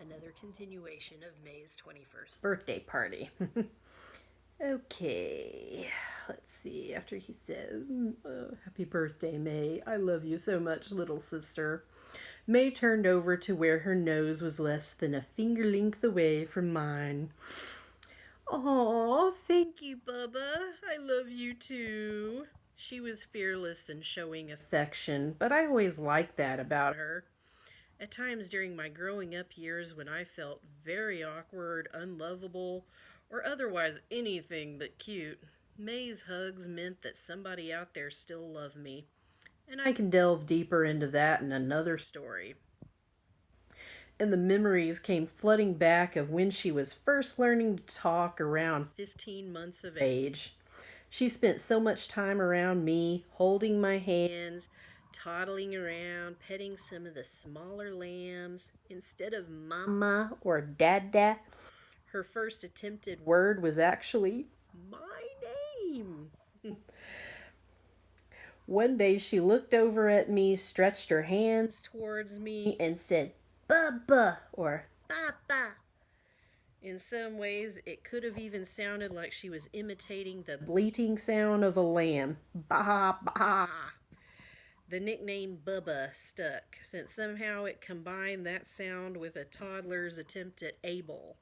another continuation of May's 21st birthday party. Okay, let's see. After he says, Happy birthday, May. I love you so much, little sister. May turned over to where her nose was less than a finger length away from mine. Aw, thank you, Bubba. I love you too. She was fearless in showing affection, but I always liked that about her. At times during my growing up years when I felt very awkward, unlovable, or otherwise anything but cute, May's hugs meant that somebody out there still loved me. And I can delve deeper into that in another story. And the memories came flooding back of when she was first learning to talk around 15 months of age. She spent so much time around me, holding my hands, toddling around, petting some of the smaller lambs. Instead of mama or dada, her first attempted word was actually my name. One day she looked over at me, stretched her hands towards me, and said, Bubba, or Papa. In some ways, it could have even sounded like she was imitating the bleating sound of a lamb. Ba ba. The nickname Bubba stuck, since somehow it combined that sound with a toddler's attempt at Abel.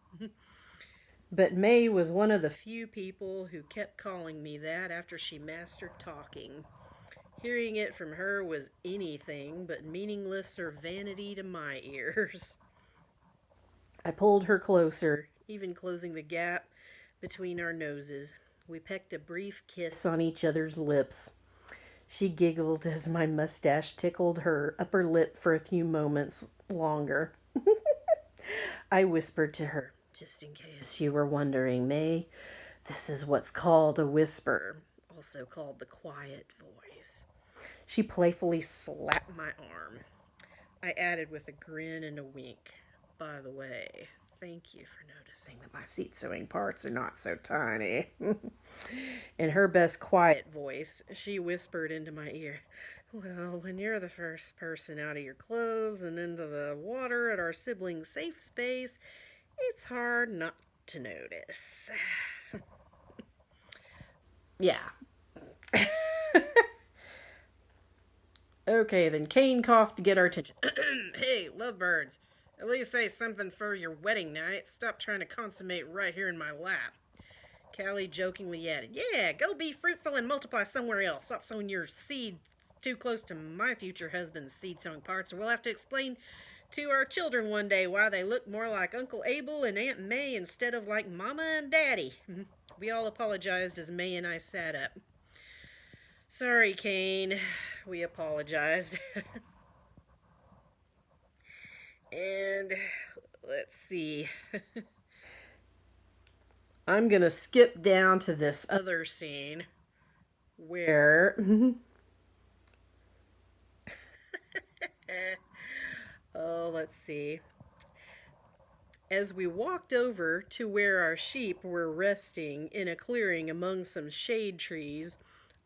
But May was one of the few people who kept calling me that after she mastered talking. Hearing it from her was anything but meaningless or vanity to my ears. I pulled her closer, even closing the gap between our noses. We pecked a brief kiss on each other's lips. She giggled as my mustache tickled her upper lip for a few moments longer. I whispered to her, just in case you were wondering, May, this is what's called a whisper, also called the quiet voice. She playfully slapped my arm. I added with a grin and a wink. By the way, thank you for noticing that my seat sewing parts are not so tiny. In her best quiet voice, she whispered into my ear, Well, when you're the first person out of your clothes and into the water at our sibling safe space, it's hard not to notice. Yeah. Okay, then Cain coughed to get our attention. Hey, lovebirds. At least say something for your wedding night. Stop trying to consummate right here in my lap. Callie jokingly added, Yeah, go be fruitful and multiply somewhere else. Stop sowing your seed too close to my future husband's seed sowing parts, or we'll have to explain to our children one day why they look more like Uncle Abel and Aunt May instead of like Mama and Daddy. We all apologized as May and I sat up. Sorry, Cain. We apologized. And let's see. I'm going to skip down to this other scene where oh, let's see. As we walked over to where our sheep were resting in a clearing among some shade trees,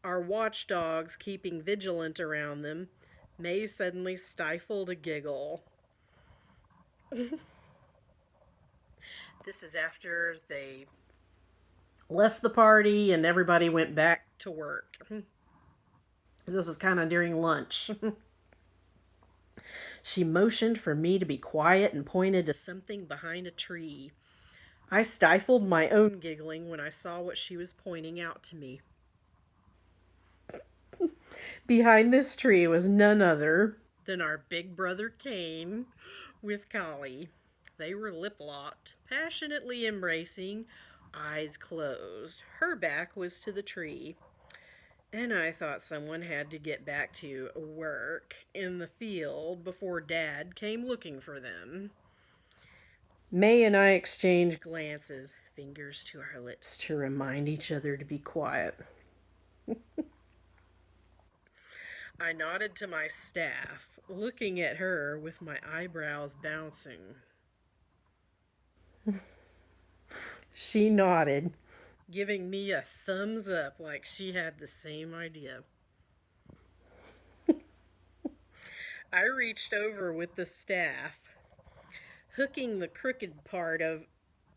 our watchdogs keeping vigilant around them, May suddenly stifled a giggle. This is after they left the party and everybody went back to work. This was kind of during lunch. She motioned for me to be quiet and pointed to something behind a tree. I stifled my own giggling when I saw what she was pointing out to me. Behind this tree was none other than our big brother Cain with Collie. They were lip-locked, passionately embracing, eyes closed. Her back was to the tree. And I thought someone had to get back to work in the field before Dad came looking for them. May and I exchanged glances, fingers to our lips to remind each other to be quiet. I nodded to my staff, looking at her with my eyebrows bouncing. She nodded, giving me a thumbs up like she had the same idea. I reached over with the staff, hooking the crooked part of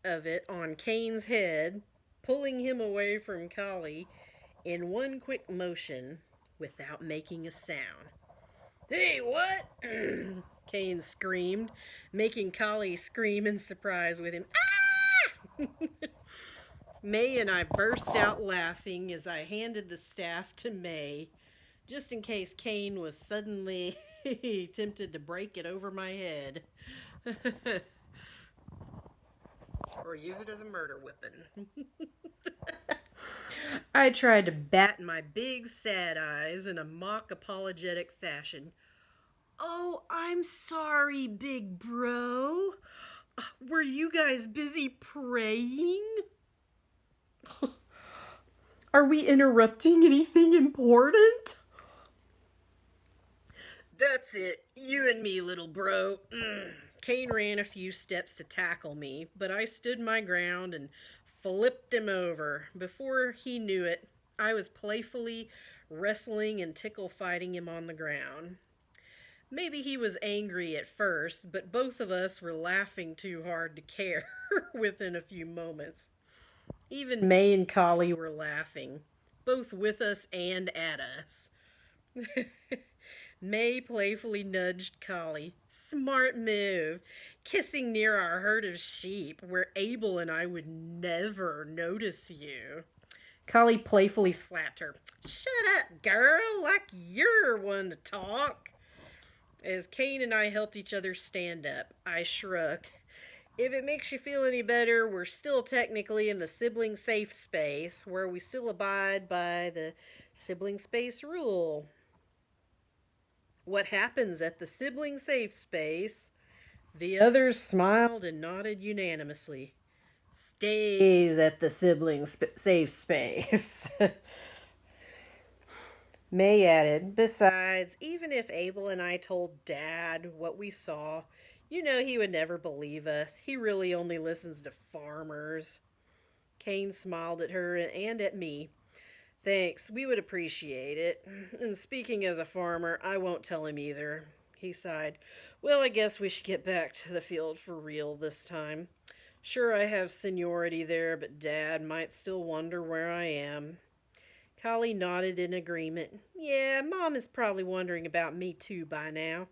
it on Cain's head, pulling him away from Collie in one quick motion without making a sound. Hey, what? Cain screamed, making Collie scream in surprise with him. Ah! May and I burst out laughing as I handed the staff to May, just in case Cain was suddenly tempted to break it over my head. Or use it as a murder weapon. I tried to bat my big sad eyes in a mock apologetic fashion. Oh, I'm sorry, big bro. Were you guys busy praying? Are we interrupting anything important? That's it. You and me, little bro. Cain ran a few steps to tackle me, but I stood my ground and flipped him over. Before he knew it, I was playfully wrestling and tickle fighting him on the ground. Maybe he was angry at first, but both of us were laughing too hard to care within a few moments. Even May and Collie were laughing, both with us and at us. May playfully nudged Collie. Smart move. Kissing near our herd of sheep, where Abel and I would never notice you. Collie playfully slapped her. Shut up, girl, like you're one to talk. As Cain and I helped each other stand up, I shrugged. If it makes you feel any better, we're still technically in the sibling safe space, where we still abide by the sibling space rule. What happens at the sibling safe space? The others smiled and nodded unanimously. Stays at the sibling safe space. May added, besides, even if Abel and I told Dad what we saw, you know he would never believe us. He really only listens to farmers. Cain smiled at her and at me. Thanks, we would appreciate it. And speaking as a farmer, I won't tell him either. He sighed. Well, I guess we should get back to the field for real this time. Sure, I have seniority there, but Dad might still wonder where I am. Collie nodded in agreement. Yeah, Mom is probably wondering about me too by now.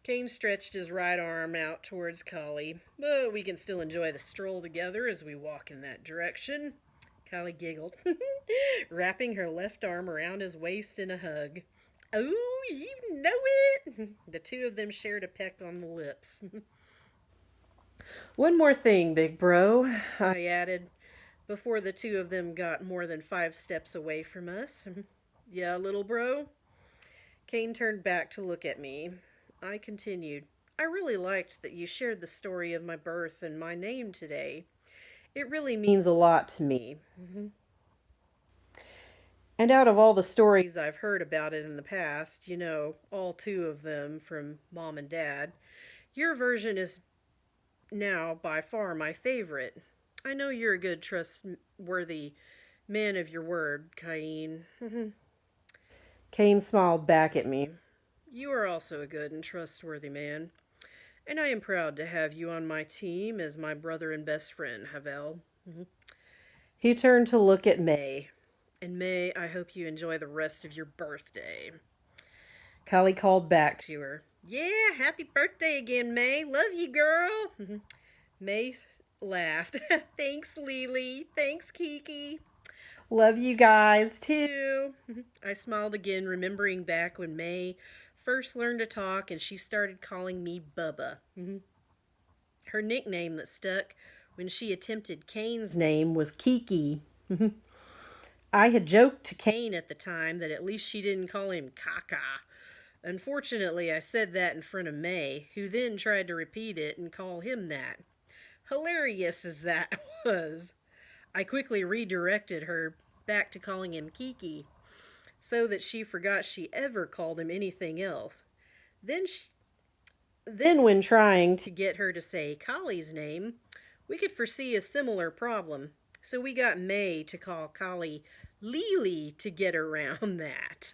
Cain stretched his right arm out towards Collie, but we can still enjoy the stroll together as we walk in that direction. Collie giggled, wrapping her left arm around his waist in a hug. Oh, you know it! The two of them shared a peck on the lips. One more thing, big bro, I added, before the two of them got more than 5 steps away from us. Yeah, little bro? Cain turned back to look at me. I continued. I really liked that you shared the story of my birth and my name today. It really means a lot to me. And out of all the stories I've heard about it in the past, you know, all 2 of them from Mom and Dad, your version is now by far my favorite. I know you're a good, trustworthy man of your word, Cain. Cain smiled back at me. You are also a good and trustworthy man, and I am proud to have you on my team as my brother and best friend, Havel. He turned to look at May. And May, I hope you enjoy the rest of your birthday. Collie called back to her. Yeah, happy birthday again, May. Love you, girl. May laughed. Thanks, Lily. Thanks, Kiki. Love you guys, too. I smiled again, remembering back when May first learned to talk and she started calling me Bubba. Her nickname that stuck when she attempted Cain's name was Kiki. I had joked to Cain at the time that at least she didn't call him Kaka. Unfortunately, I said that in front of May, who then tried to repeat it and call him that. Hilarious as that was, I quickly redirected her back to calling him Kiki, so that she forgot she ever called him anything else. Then when trying to get her to say Collie's name, we could foresee a similar problem, so we got May to call Collie Lily to get around that.